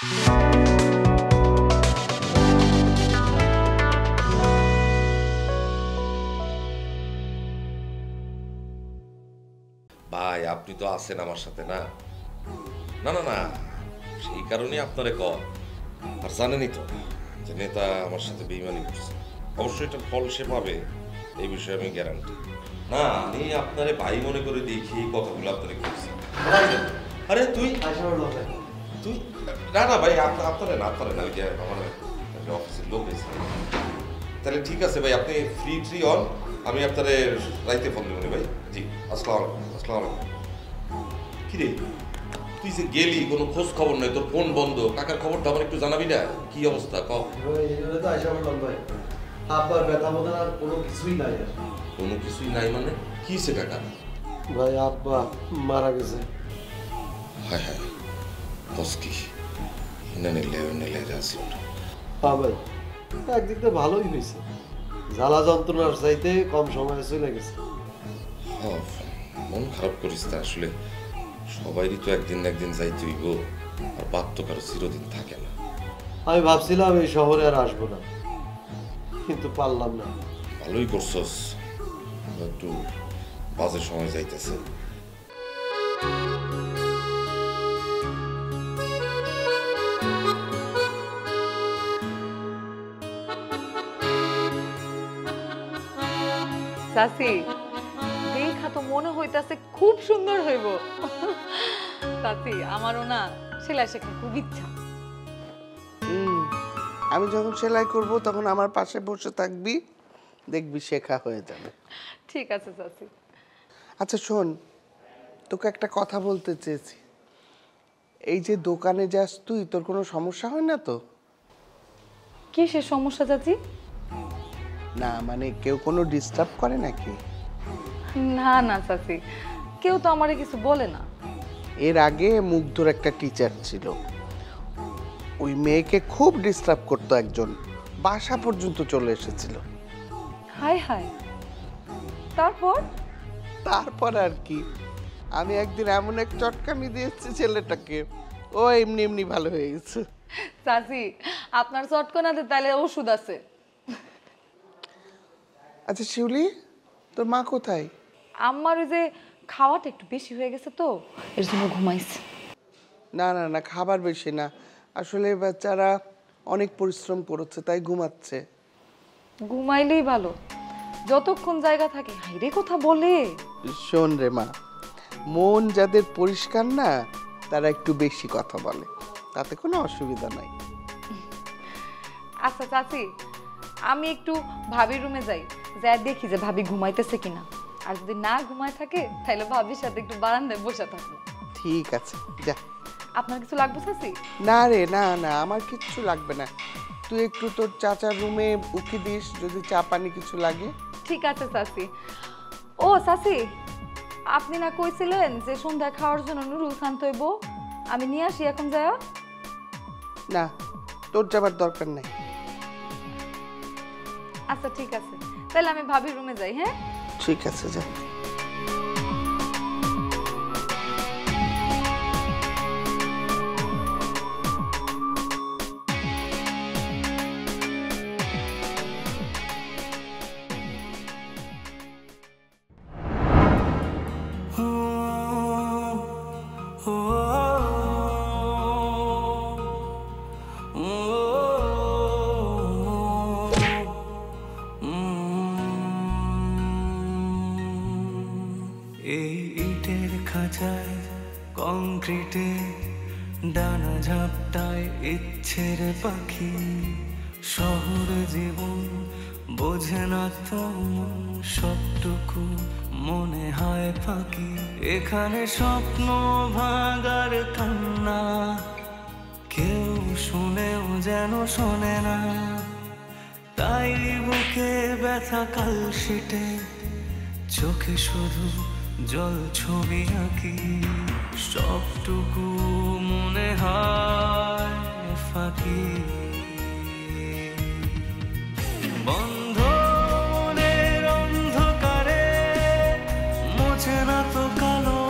ভাই আপনি তো আছেন আমার সাথে, না না না না সেই কারণে আপনারে কল। আর জানেনই তো যে নেতা আমার সাথে বেইমানি করছে, অবশ্যই এটার ফল সে পাবে, এই বিষয়ে আমি গ্যারান্টি। না আমি আপনারে ভাই মনে করে দেখি এই কথাগুলো আপনারে বলছি। আরে তুই তুই না না ভাই আপনারে না ওই যে আমার অফিসের লোক এসে। তাহলে ঠিক আছে ভাই, আপনি ফ্রি অন, আমি আপনারে রাইতে ফোন দেবো ভাই। জি আসসালামু আলাইকুম। কি রে তুই যে গেলি কোনো খোঁজ খবর নাই, তোর ফোন বন্ধ, কাকার খবরটা আমার একটু জানাবি না? কি অবস্থা ক? কোনো কিছুই নাই মানে কি হয়েছে কাকা? ভাই আব্বা মারা গেছে। হায় হায় বস কি নেলে আসি। হ্যাঁ ভাই একদিক দিয়ে ভালোই হয়েছে, জ্বালা যন্ত্রণার চাইতে কম সময়ে চলে গেছে। হ্যাঁ মন খারাপ করিস তা, আসলে সবাইরই তো একদিন না একদিন যাইতে হইব, আর বাদ তো কারো চিরদিন থাকে না। আমি ভাবছিলাম এই শহরে আর আসবো না, কিন্তু পারলাম না। ভালোই করছস, একটু বাজে সময় যাইতেছে। চাচি দেখা তো মনে হইতাছে খুব সুন্দর হইব। চাচি আমারও না সেলাই শেখার খুব ইচ্ছা। আমি যখন সেলাই করব তখন আমার পাশে বসে থাকবি, দেখবি শেখা হয়ে যাবে। ঠিক আছে চাচি। আচ্ছা শোন, তোকে একটা কথা বলতে চেয়েছি। এই যে দোকানে যাস তুই, তোর কোনো সমস্যা হয় না তো? কি সে সমস্যা চাচি? না মানে কেউ কোনো ডিস্টার্ব করে নাকি? না না চাচি, কেউ তো আমারে কিছু বলে না। এর আগে মুগ্ধর একটা টিচার ছিল, ওই মেয়েকে খুব ডিস্টার্ব করতো একজন, বাসা পর্যন্ত চলে এসেছিল। হাই হাই, তারপর? তারপর আর কি, আমি একদিন এমন এক চটকামি দিয়েছি ছেলেটাকে, ও এমনি এমনি ভালো হয়ে গেছে। চাচি আপনার চটকনাতে তাহলে ওষুধ আছে। আচ্ছা শিউলি, তোর মা কোথায়? আমার ওই যে খাওয়াটা একটু বেশি হয়ে গেছে তো, এর জন্য ঘুমাইছে। না না না, খাবার বেশি না, আসলে বাচ্চারা অনেক পরিশ্রম করেছে তাই ঘুমাচ্ছে। ঘুমাইলেই ভালো, যতক্ষণ জায়গা থাকে হাইরে কথা বলে। শোন রে মা, মন যাদের পরিষ্কার না তারা একটু বেশি কথা বলে, তাতে কোনো অসুবিধা নাই। আচ্ছা চাচি, আমি একটু ভাবির রুমে যাই, যা দেখি যে ভাবি ঘুমাইতেছে কিনা, আর যদি না ঘুমায় থাকে তাহলে ভাবির সাথে একটু বারান্দায় বসে থাকবো। ঠিক আছে যা। আপনার কিছু লাগবে চাচি? না রে না না, আমার কিচ্ছু লাগবে না, তুই একটু তোর চাচার রুমে উকি দিস যদি চা পানি কিছু লাগে। ঠিক আছে চাচি। ও চাচি, আপনি না কইছিলেন যে সন্ধ্যা খাওয়ার জন্য নুডলস আনতে হইব, আমি নিয়ে আসি এখন যায়? না, তোর যাবার দরকার নাই। আচ্ছা ঠিক আছে, তাহলে আমি ভাবির রুমে যাই। হ্যাঁ ঠিক আছে যা। কংক্রিটে ডানা ঝাপটায় ইচ্ছের পাখি, শহর জীবন বোঝে না তো সবটুকু মনে হয় ফাঁকি। এখানে স্বপ্ন ভাগার কান্না কেউ শুনেও যেন শোনে না, তাই বুকে ব্যথা কালশিটে চোখে শুধু জল ছবি আঁকি। সবটুকু মনে হয় ফাঁকি। বন্ধ মনের অন্ধকারে মোছে না তো কালো,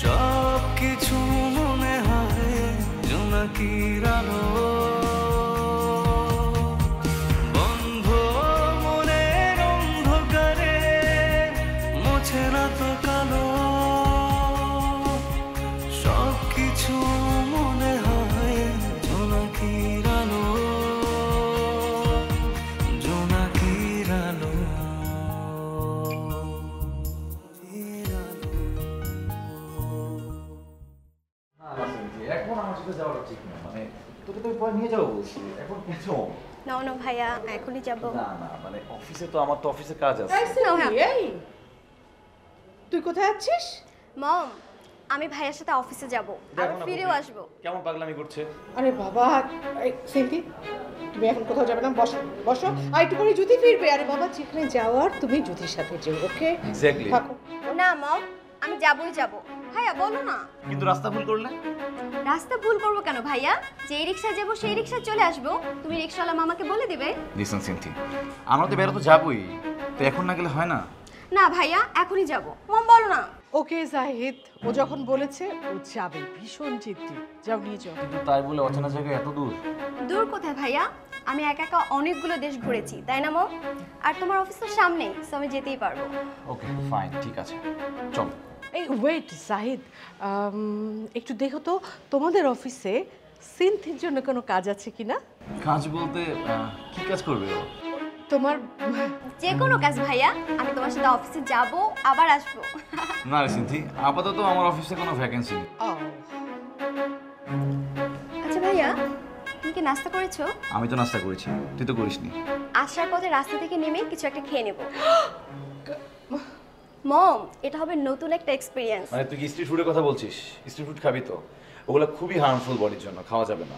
সব কিছু মনে হয় জোনাকির আলো বন্ধ মনের অন্ধকারে মোছে না তো কালো সব কিছু মনে হয় জোনাকির আলো জোনাকির আলো এখন আমার সাথে যাওয়াটা ঠিক না, মানে তোকে তো পরে নিয়ে যাবো বলছি, এখন কেন? না না ভাইয়া এখনই যাব। না না, মানে অফিসে তো আমার তো অফিসে কাজ আছে। এই তুই কোথায় আছিস? মম, আমি ভাইয়ার সাথে অফিসে যাব আর ফিরেও আসব। কেমন পাগলামি করছে? আরে বাবা, এই সিন্থি তুমি এখন কোথাও যাবে না, বসো বসো, আর একটু পরে জুতি ফিরবে। আরে বাবা, যেখানে যাওয়ার তুমি জুতির সাথে যেও, ওকে? এক্স্যাক্টলি। থাকো। না মম, আমি যাবই যাব। ভাইয়া বলো না। কিন্তু রাস্তা ভুল করলে? রাস্তা ভুল করব কেন ভাইয়া? যেই রিকশায় যাব সেই রিকশায় চলে আসব। তুমি রিকশাওয়ালা মামাকে বলে দিবে। লিসেন সিনথি, আমরা তো বেরোতে যাবই, তো এখন না গেলে হয় না? না ভাইয়া, এখনই যাব। মম বলো না। ওকে জাহিদ, ও যখন বলেছে ও যাবে, ভীষণ জিদ্দি। যাও নিয়ে যাও। কিন্তু তাই বলে অচেনা জায়গায় এত দূর? দূর কোথায় ভাইয়া? আমি একা একা অনেকগুলো দেশ ঘুরেছি, তাই না মম? আর তোমার অফিস তো সামনেই, সো আমি যেতেই পারবো। ওকে ফাইন, ঠিক আছে, চল। এই ওয়েট জাহিদ, একটু দেখো তো তোমাদের অফিসে সিনথির জন্য কোনো কাজ আছে কিনা। কাজ বলতে কি কাজ করবে ও? তোমার যে কোনো কাজ ভাইয়া, আমি তোমার সাথে অফিসে যাব আবার আসবো। না রে সিনথি, আপাতত আমার অফিসে কোনো ভ্যাকেন্সি নেই। ও, আচ্ছা ভাইয়া, তুমি কি নাস্তা করেছো? আমি তো নাস্তা করেছি, তুই তো করিসনি। আসার পথে রাস্তা থেকে নেমে কিছু একটা খেয়ে নেব। মম, এটা হবে নতুন একটা এক্সপেরিয়েন্স। মানে তুই কি স্ট্রিট ফুডের কথা বলছিস? স্ট্রিট ফুড খাবি তো? ওগুলো খুবই হার্মফুল বডির জন্য, খাওয়া যাবে না।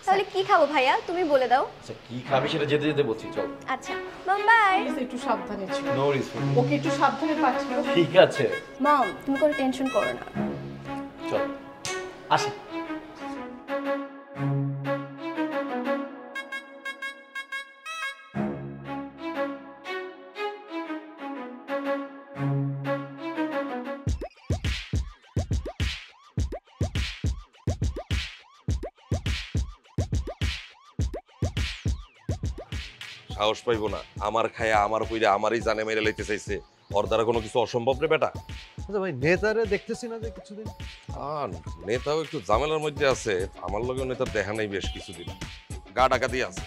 তাহলে কি খাবো ভাইয়া, তুমি বলে দাও। আচ্ছা কি খাবি সেটা যেতে যেতে বলছি, চল। আচ্ছা মম, বাই। প্লিজ একটু সাবধানে ছিল। নো রিস। ওকে একটু সাবধানে পাঠিও। ঠিক আছে, মম, তুমি কোনো টেনশন করো না। চল আসি। সাহস পাইবো না, আমার খায়া আমার কইরা আমারই জানে মেরে লইতে চাইছে। ওর দ্বারা কোনো কিছু অসম্ভব রে বেটা। আচ্ছা ভাই, নেতারে দেখতেছি না যে কিছুদিন। নেতাও একটু ঝামেলার মধ্যে আছে, আমার লগেও নেতার দেখা নাই বেশ কিছুদিন, গা ডাকা দিয়ে আছে।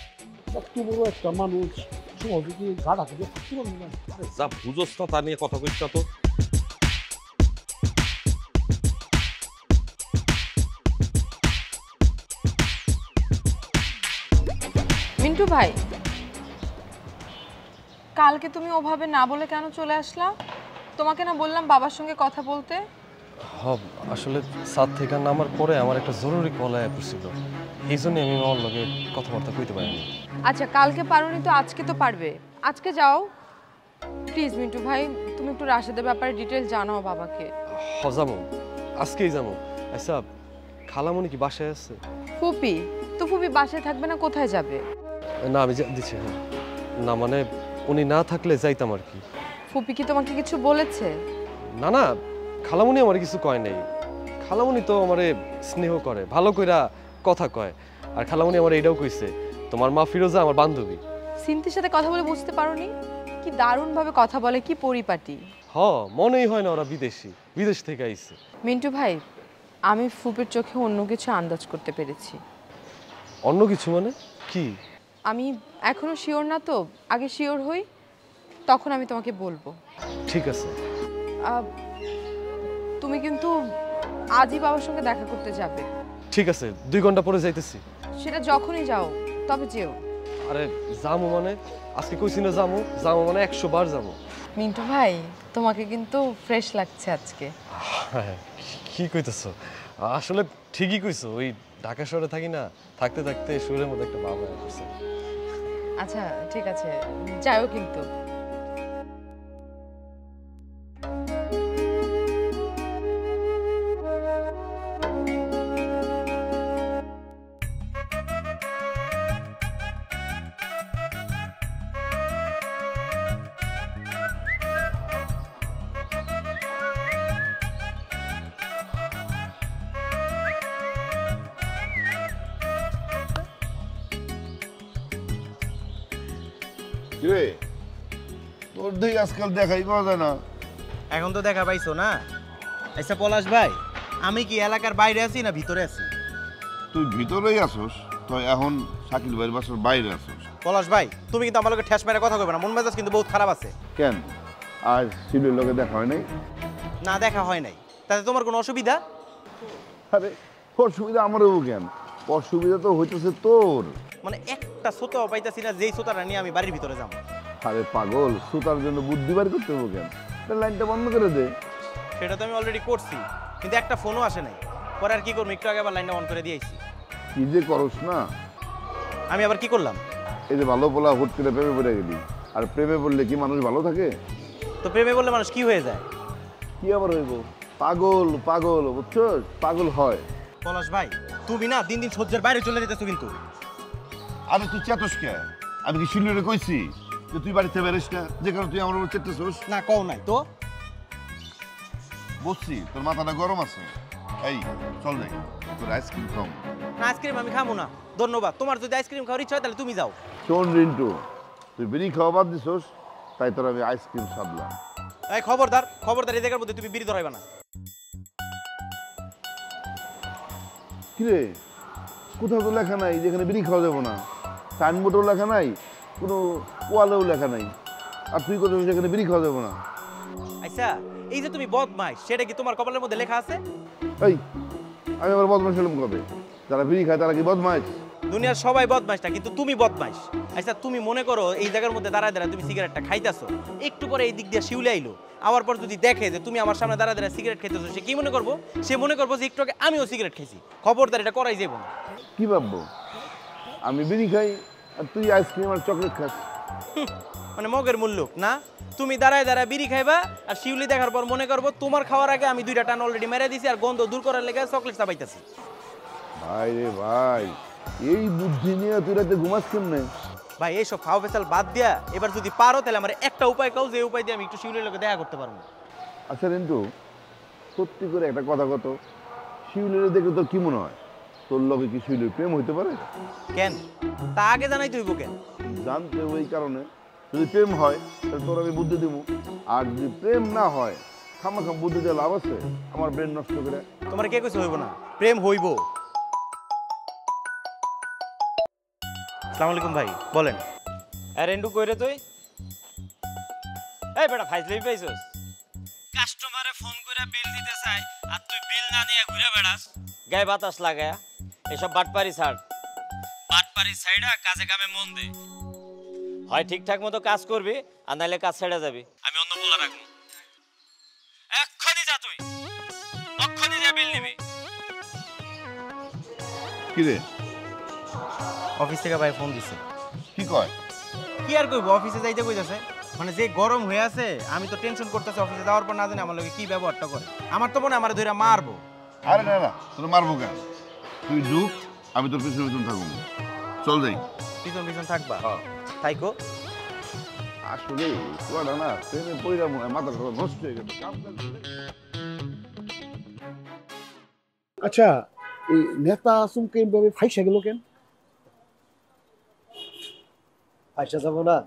এত বড় একটা মানুষ সহজে কি গা ঢাকা দিয়ে থাকতে পারবে না? আরে যা বুঝোস না তা নিয়ে কথা কইস না তো। মিন্টু ভাই, কালকে তুমি ওভাবে না বলে কেন চলে আসলা? তোমাকে না বললাম বাবার সঙ্গে কথা বলতে? আসলে সাত থেকে নামার পরে আমার একটা জরুরি কল আয়া পড়ছিল, এই জন্য আমি আমার লগে কথাবার্তা কইতে পারিনি। আচ্ছা, কালকে পারোনি তো আজকে তো পারবে। আজকে যাও প্লিজ। মিন্টু ভাই, তুমি একটু রাশেদের ব্যাপারে ডিটেল জানাও বাবাকে। যাবো, আজকেই যাবো। আচ্ছা, খালামণি কি বাসায় আছে? ফুপি তো ফুপি বাসায় থাকবে না, কোথায় যাবে? না আমি দিচ্ছি। হ্যাঁ না, মানে উনি না থাকলে যাইতাম আর কি। ফুপি কি তোমাকে কিছু বলেছে? না না, খালামণি আমার কিছু কয় নাই। খালামণি তো আমারে স্নেহ করে, ভালো কইরা কথা কয়। আর খালামণি আমার এইটাও কইছে, তোমার মা ফিরোজা আমার বান্ধবী। সিন্থির সাথে কথা বলে বুঝতে পারোনি? কি দারুণভাবে কথা বলে, কি পরিপাটি। মনেই হয় না ওরা বিদেশি, বিদেশ থেকে আইছে। মিন্টু ভাই, আমি ফুপির চোখে অন্য কিছু আন্দাজ করতে পেরেছি। অন্য কিছু মানে কি? আমি এখনো শিওর না তো, আগে শিওর হই, তখন আমি তোমাকে বলবো। ঠিক আছে। তুমি কিন্তু আজই বাবার সঙ্গে দেখা করতে যাবে। ঠিক আছে, 2 ঘন্টা পরে যাইতেছি। সেটা যখনই যাও, তবে যেও। আরে যামু মানে আজকে কইছি না যামু, যামু মানে 100 বার যামু। মিন্টু ভাই, তোমাকে কিন্তু ফ্রেশ লাগছে আজকে। কি কইতেছো? আসলে ঠিকই কইছো, ওই ঢাকা শহরে থাকি না, থাকতে থাকতে শরীরের মধ্যে একটা ভাব হয়ে গেছে। আচ্ছা ঠিক আছে, যাও কিন্তু। কিরে তোর দেখি আজকাল দেখাই পাওয়া যায় না। এখন তো দেখা পাইছো না। আচ্ছা পলাশ ভাই, আমি কি এলাকার বাইরে আছি না ভিতরে আছি? তুই ভিতরেই আসোস, তো এখন শাকিল ভাইয়ের বাসার বাইরে আসোস। পলাশ ভাই, তুমি কিন্তু আমার লোকের ঠেস মেরে কথা কইবে না, মন মেজাজ কিন্তু বহুত খারাপ আছে। কেন আজ শিলুর লোকে দেখা হয় নাই? না, দেখা হয় নাই। তাতে তোমার কোনো অসুবিধা? আরে অসুবিধা আমারও কেন? অসুবিধা তো হইতেছে তোর। মানে একটা সোতাও পাইতাছি না যেই সোতাটা নিয়ে আমি বাড়ির ভিতরে যাবো। আরে পাগল, সুতার জন্য বুদ্ধি বার করতে হবে কেন? লাইনটা বন্ধ করে দে। সেটা তো আমি অলরেডি করছি, কিন্তু একটা ফোনও আসে নাই। পরে আর কি করবো, একটু আগে আবার লাইনটা অন করে দিয়েছি। কি যে করস না। আমি আবার কি করলাম? এই যে ভালো পোলা হুট করে প্রেমে পড়ে গেলি, আর প্রেমে পড়লে কি মানুষ ভালো থাকে? তো প্রেমে বললে মানুষ কি হয়ে যায়? কি আবার হইব? পাগল পাগল, বুঝছো? পাগল হয়। পলাশ ভাই, তুমি না দিন দিন সহ্যের বাইরে চলে যেতেছো কিন্তু। আরে তুই চেতস কে? আমি কি শিলুরে কইছি যে তুই বাড়িতে বেরিস না, যে কারণে তুই আমার উপর চেতেছস? না কও নাই তো। বুঝছি তোর মাথাটা গরম আছে। এই চল যাই, তোর আইসক্রিম খাও। না, আইসক্রিম আমি খাবো না, ধন্যবাদ। তোমার যদি আইসক্রিম খাওয়ার ইচ্ছা হয় তাহলে তুমি যাও। শোন রিন্টু, তুই বিড়ি খাওয়া বাদ দিছস, তাই তোর আমি আইসক্রিম সাদলাম। এই খবরদার, খবরদার, এই জায়গার মধ্যে তুমি বিড়ি ধরাইবা না। কিরে, কোথাও তো লেখা নাই যেখানে বিড়ি খাওয়া যাবো না। সাইনবোর্ডেও লেখা নাই, কোনো ওয়ালেও লেখা নাই। আর তুই কোথাও যেখানে বিড়ি খাওয়া যাবো না। আচ্ছা, এই যে তুমি বদমাইশ, সেটা কি তোমার কপালের মধ্যে লেখা আছে? এই আমি আবার বদমাইশ হলাম কবে? যারা বিড়ি খায় তারা কি বদমাইশ? দুনিয়ার সবাই বদমাইশ না, কিন্তু তুমি বদমাইশ। আচ্ছা, তুমি মনে করো এই জায়গার মধ্যে দাঁড়ায় দাঁড়ায় তুমি সিগারেটটা খাইতেছো, একটু পরে এই দিক দিয়ে শিউলে আইলো, আওয়ার পর যদি দেখে যে তুমি আমার সামনে দাঁড়ায় দাঁড়ায় সিগারেট খাইতেছো, সে কি মনে করবো? সে মনে করবো যে একটু আগে আমিও সিগারেট খাইছি। খবরদার, এটা করাই যাবো না। কি ভাববো? আমি বিড়ি খাই আর তুই আইসক্রিম আর চকলেট খাস। মানে মগের মূল্য না? তুমি দাঁড়ায় দাঁড়ায় বিড়ি খাইবা আর শিউলি দেখার পর মনে করবো তোমার খাওয়ার আগে আমি 2টা টান অলরেডি মেরে দিছি আর গন্ধ দূর করার লেগে চকলেট চাবাইতেছি। ভাই রে ভাই, এই বুদ্ধি নিয়ে তুই রাতে ঘুমাস কেমনে? ভাই, এইসব খাওয়া ফেসাল বাদ দিয়া এবার যদি পারো তাহলে আমার একটা উপায় কাও, যে উপায় দিয়ে আমি একটু শিউলির লোকে দেখা করতে পারবো। আচ্ছা রিন্টু, সত্যি করে একটা কথা কত, শিউলির দেখে তোর কি মনে হয়? তোর লগে কি শিউলির প্রেম হইতে পারে? কেন? তা আগে জানাইতে হইব কেন? জানতে ওই কারণে, যদি প্রেম হয় তাহলে তোর আমি বুদ্ধি দিব, আর যদি প্রেম না হয় খামাখা বুদ্ধি দিয়ে লাভ আছে? আমার ব্রেন নষ্ট করে। তোমার কে কইছে হইব না? প্রেম হইব। আসসালামু আলাইকুম ভাই, বলেন। আরে এন্ডু কইরে তুই? এই বেটা ফাইজলি পাইছস? কাস্টমারে ফোন করে বিল দিতে চাই আর তুই বিল না দিয়ে ঘুরে বেড়াস, গায়ে বাতাস লাগায়া। এসব বাটপারি ছাড়, বাটপারি ছাইড়া কাজে কামে মন দে। হয় ঠিকঠাক মতো কাজ করবি, আর নাইলে কাজ ছেড়ে যাবি। আমি অন্য বলা রাখবো। এক্ষুনি যা, তুই এক্ষুনি যা বিল নিবি। কি রে? অফিস থেকে ভাই ফোন দিছে। কি কয়? কি আর কইব, অফিসে যাইতে কইতাছে। মানে যে গরম হয়ে আছে, আমি তো টেনশন করতেছি অফিসে যাওয়ার পর না জানি আমার লগে কি ব্যবহারটা করে। আমার তো মনে হয় আমার ধরে মারবো। আরে না না, তোর মারবো কেন? তুই ঢুক, আমি তোর পিছনে পিছনে থাকবো। চল যাই। পিছন পিছন থাকবা? তাইকো আসলে তোরা না প্রেমে পড়িলাম, মাথা নষ্ট হয়ে গেল। আচ্ছা, এই নেতা আসুমকে এইভাবে ফাইসা গেল কেন? ফাইসা যাবো না?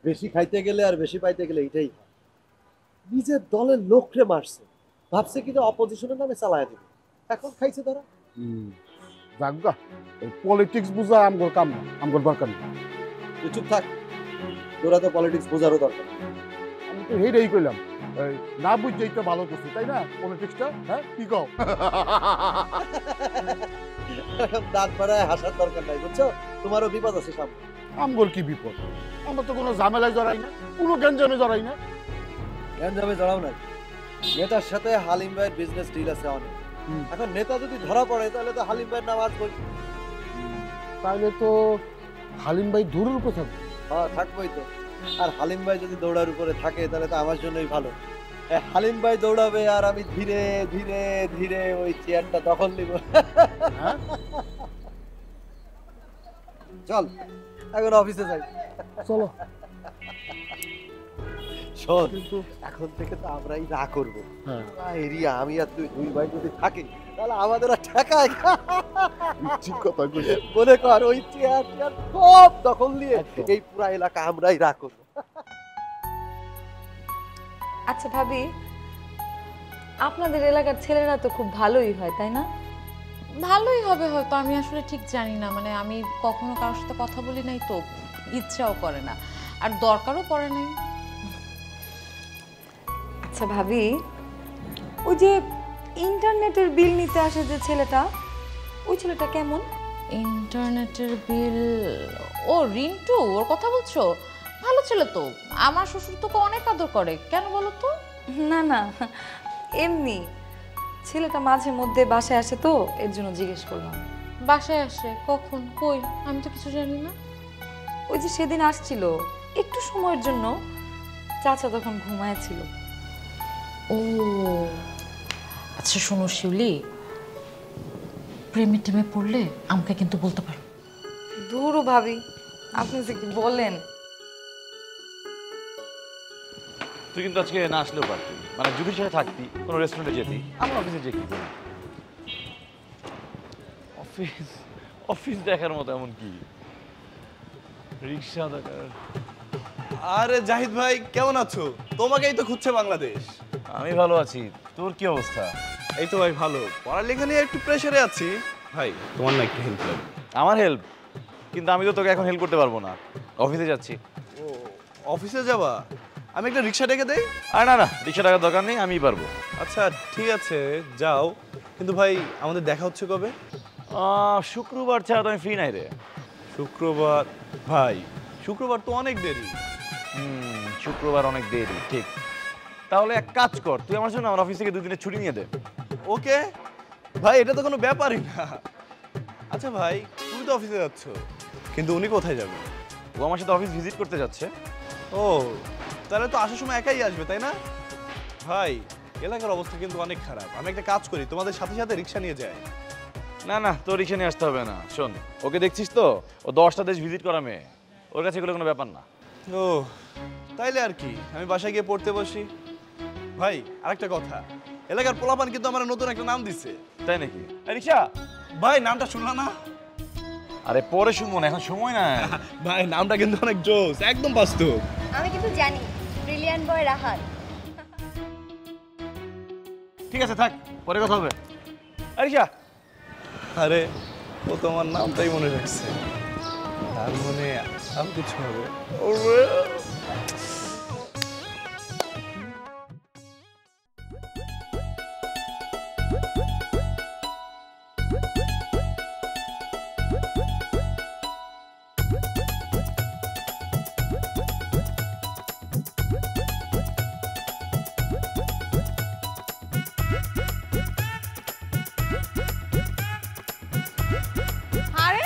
বেশি খাইতে গেলে আর বেশি পাইতে গেলে এটাই। নিজের দলের লোকরে মারছে, ভাবছে কিন্তু অপোজিশনের নামে চালায় দিবে, এখন খাইছে তারা। যাজ্ঞা, এই পলিটিক্স বুঝা আমগর কাম না, আমগর দরকার নেই। তুই চুপ থাক, তোরা তো পলিটিক্স বোঝারও দরকার। আমি তো হেইটাই কইলাম, না বুঝছেই তো ভালো করছি, তাই না? পলিটিক্সটা, হ্যাঁ কি কও? দাঁত বাড়ায় হাসার দরকার নাই, বুঝছো? তোমারও বিপদ আছে সামনে। আমগর কি বিপদ? আমরা তো কোনো ঝামেলায় জড়াই না, কোনো গ্যাঞ্জামে জড়াই না। গ্যাঞ্জামে জড়াও না। নেতার সাথে হালিম ভাইয়ের বিজনেস ডিল আছে অনেক। এখন নেতা যদি ধরা পড়ে তাহলে তো হালিম ভাইয়ের নাম আসবে। তাহলে তো হালিম ভাই দৌড়ের উপর থাকবে। হ্যাঁ, থাকবোই তো। আর হালিম ভাই যদি দৌড়ার উপরে থাকে তাহলে তো আমার জন্যই ভালো। হালিম ভাই দৌড়াবে আর আমি ধীরে ধীরে ধীরে ওই চেয়ারটা দখল নিব। চল এখন অফিসে যাই। চলো। শোন, এখন থেকে তো আমরাই না করবো এরিয়া। আমি আর তুই 2 ভাই যদি থাকি তাহলে আমাদের আর ঠেকায় ঠিক কথা কইছ। মনে কর ওই চেয়ার সব দখল নিয়ে এই পুরা এলাকা আমরাই রাখব। আচ্ছা ভাবি, আপনাদের এলাকার ছেলেরা তো খুব ভালোই হয় তাই না? ভালোই হবে হয়তো, আমি আসলে ঠিক জানি না, মানে আমি কখনো কারোর সাথে কথা বলি নাই তো, ইচ্ছাও করে না আর দরকারও পড়ে নাই। আচ্ছা ভাবি, ওই যে ইন্টারনেটের বিল নিতে আসে যে ছেলেটা, ওই ছেলেটা কেমন? ইন্টারনেটের বিল? ও রিন্টু, ওর কথা বলছো? ভালো ছেলে তো, আমার শ্বশুর তোকে অনেক আদর করে। কেন বলো তো? না না, এমনি ছেলেটা মাঝে মধ্যে বাসায় আসে তো, এর জন্য জিজ্ঞেস করলাম। বাসায় আসে? কখন? কই? আমি তো কিছু জানি না। ওই যে সেদিন আসছিল একটু সময়ের জন্য, চাচা তখন ঘুমায়ছিল। ও আচ্ছা শোনো শিউলি, প্রেমে টেমে পড়লে আমাকে কিন্তু বলতে পারো। দূরও ভাবি, আপনি যে কি বলেন। তুই কিন্তু আজকে না আসলেও পারতি, মানে যদি সাথে থাকতি, কোনো রেস্টুরেন্টে যেতি, আমার অফিসে যে কি অফিস অফিস দেখার মতো এমন কি? রিক্সা দেখার। আরে জাহিদ ভাই কেমন আছো? তোমাকেই তো খুঁজছে বাংলাদেশ। আমি ভালো আছি, তোর কি অবস্থা? এই তো ভাই ভালো, পড়ালেখা নিয়ে একটু প্রেসারে আছি। ভাই তোমার না একটু হেল্প লাগবে। আমার হেল্প? কিন্তু আমি তো তোকে এখন হেল্প করতে পারবো না, অফিসে যাচ্ছি। ও অফিসে যাবা? আমি একটা রিক্সা ডেকে দেই? আর না না, রিক্সা টাকার দরকার নেই, আমিই পারবো। আচ্ছা ঠিক আছে যাও, কিন্তু ভাই আমাদের দেখা হচ্ছে কবে? শুক্রবার ছাড়া তো আমি ফ্রি নাই রে। শুক্রবার? ভাই শুক্রবার তো অনেক দেরি। শুক্রবার অনেক দেরি, ঠিক। তাহলে এক কাজ কর, তুই আমার জন্য আমার অফিস থেকে 2 দিনের ছুটি নিয়ে দে। ওকে ভাই, এটা তো কোনো ব্যাপারই না। আচ্ছা ভাই তুমি তো অফিসে যাচ্ছ, কিন্তু উনি কোথায় যাবে? ও আমার সাথে অফিস ভিজিট করতে যাচ্ছে। ও তাহলে তো আসার সময় একাই আসবে তাই না? ভাই এলাকার অবস্থা কিন্তু অনেক খারাপ, আমি একটা কাজ করি, তোমাদের সাথে সাথে রিক্সা নিয়ে যাই। না না, তোর রিক্সা নিয়ে আসতে হবে না। শোন, ওকে দেখছিস তো, ও 10টা দেশ ভিজিট করা মেয়ে, ওর কাছে এগুলো কোনো ব্যাপার না। ও তাইলে আর কি, আমি বাসায় গিয়ে পড়তে বসি। ভাই আরেকটা কথা, এলাকার পোলাপান কিন্তু আমার নতুন একটা নাম দিচ্ছে। তাই নাকি? রিক্সা ভাই নামটা শুনলা না? আরে পরে শুনবো না, এখন সময় না। ভাই নামটা কিন্তু অনেক জোস, একদম বাস্তব। আমি কিন্তু জানি, ব্রিলিয়ান্ট বয় রাহাত। ঠিক আছে থাক, পরে কথা হবে। রিক্সা। আরে ও তোমার নামটাই মনে রাখছে, তার মনে আরো কিছু হবে। আরে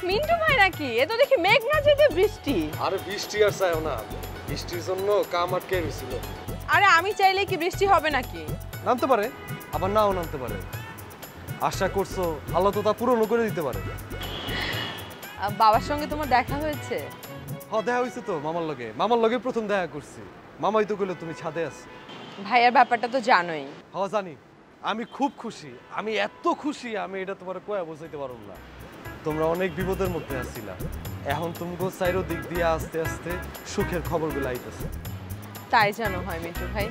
মিন্টু ভাই নাকি? এ তো দেখি মেঘ না যেতে বৃষ্টি। আরে বৃষ্টি আর চাইও না, বৃষ্টির জন্য কাম আটকে গেছিল। আরে আমি চাইলে কি বৃষ্টি হবে নাকি? নামতে পারে, আবার নাও নামতে পারে। আশা করছো আল্লাহ তো তা পূরণ করে দিতে পারে। বাবার সঙ্গে তোমার দেখা হয়েছে? হ্যাঁ দেখা হয়েছে তো, মামার লগে প্রথম দেখা করছি। মামাই তো কইলো তুমি ছাদে আছো। ভাইয়ার ব্যাপারটা তো জানোই। হ্যাঁ জানি, আমি খুব খুশি, আমি এত খুশি আমি এটা তোমার কয়া বোঝাইতে পারব না। তোমরা অনেক বিপদের মধ্যে আছিলা, এখন তুমগো চাইরো দিক দিয়ে আস্তে আস্তে সুখের খবরগুলো আইতেছে। তাই জানো হয় মিন্টু ভাই।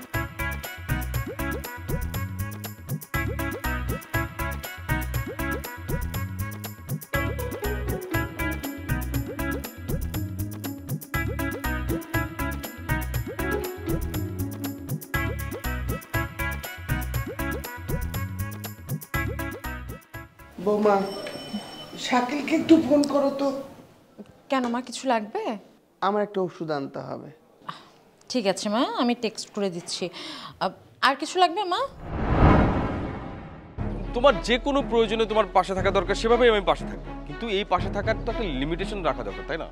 বৌমা, শাকিলকে একটু ফোন করো তো। কেন মা, কিছু লাগবে? আমার একটা ওষুধ আনতে হবে। ঠিক আছে মা, আমি টেক্সট করে দিচ্ছি। আর কিছু লাগবে মা? তোমার যে কোনো প্রয়োজনে তোমার পাশে থাকা দরকার, সেভাবেই আমি পাশে থাকবো, কিন্তু এই পাশে থাকার তো একটা লিমিটেশন রাখা দরকার, তাই না?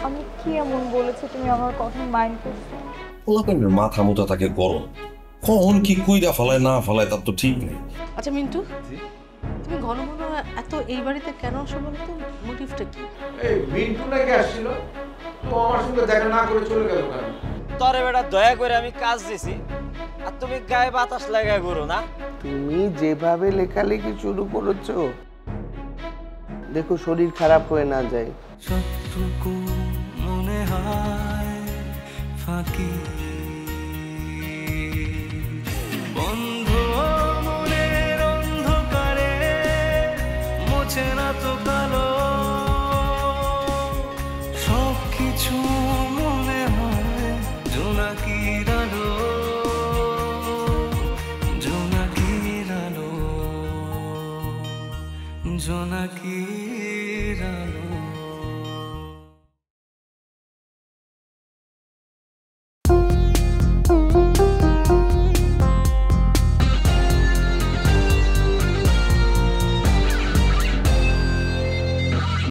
আমি কি এমন বলেছি তুমি আমার কথা মাইন্ড করছো? পোলাপানের মাথা মুথা থাকে গরম, কখন কি কইরা ফালায় না ফালায় তার তো ঠিক নেই। আচ্ছা মিন্টু, তুমি ঘন ঘন এত এই বাড়িতে কেন আসো বলো তো? মোটিভটা কি? এই মিন্টু নাকি আসছিল, তো আমার সঙ্গে দেখা না করে চলে গেল কেন? তরে বেটা দয়া করে আমি কাজ দিছি, আর তুমি গায়ে বাতাস লাগা ঘুরো না। তুমি যেভাবে লেখালেখি শুরু করেছো, দেখো শরীর খারাপ হয়ে না যায়। সবটুকু মনে হয় ফাঁকি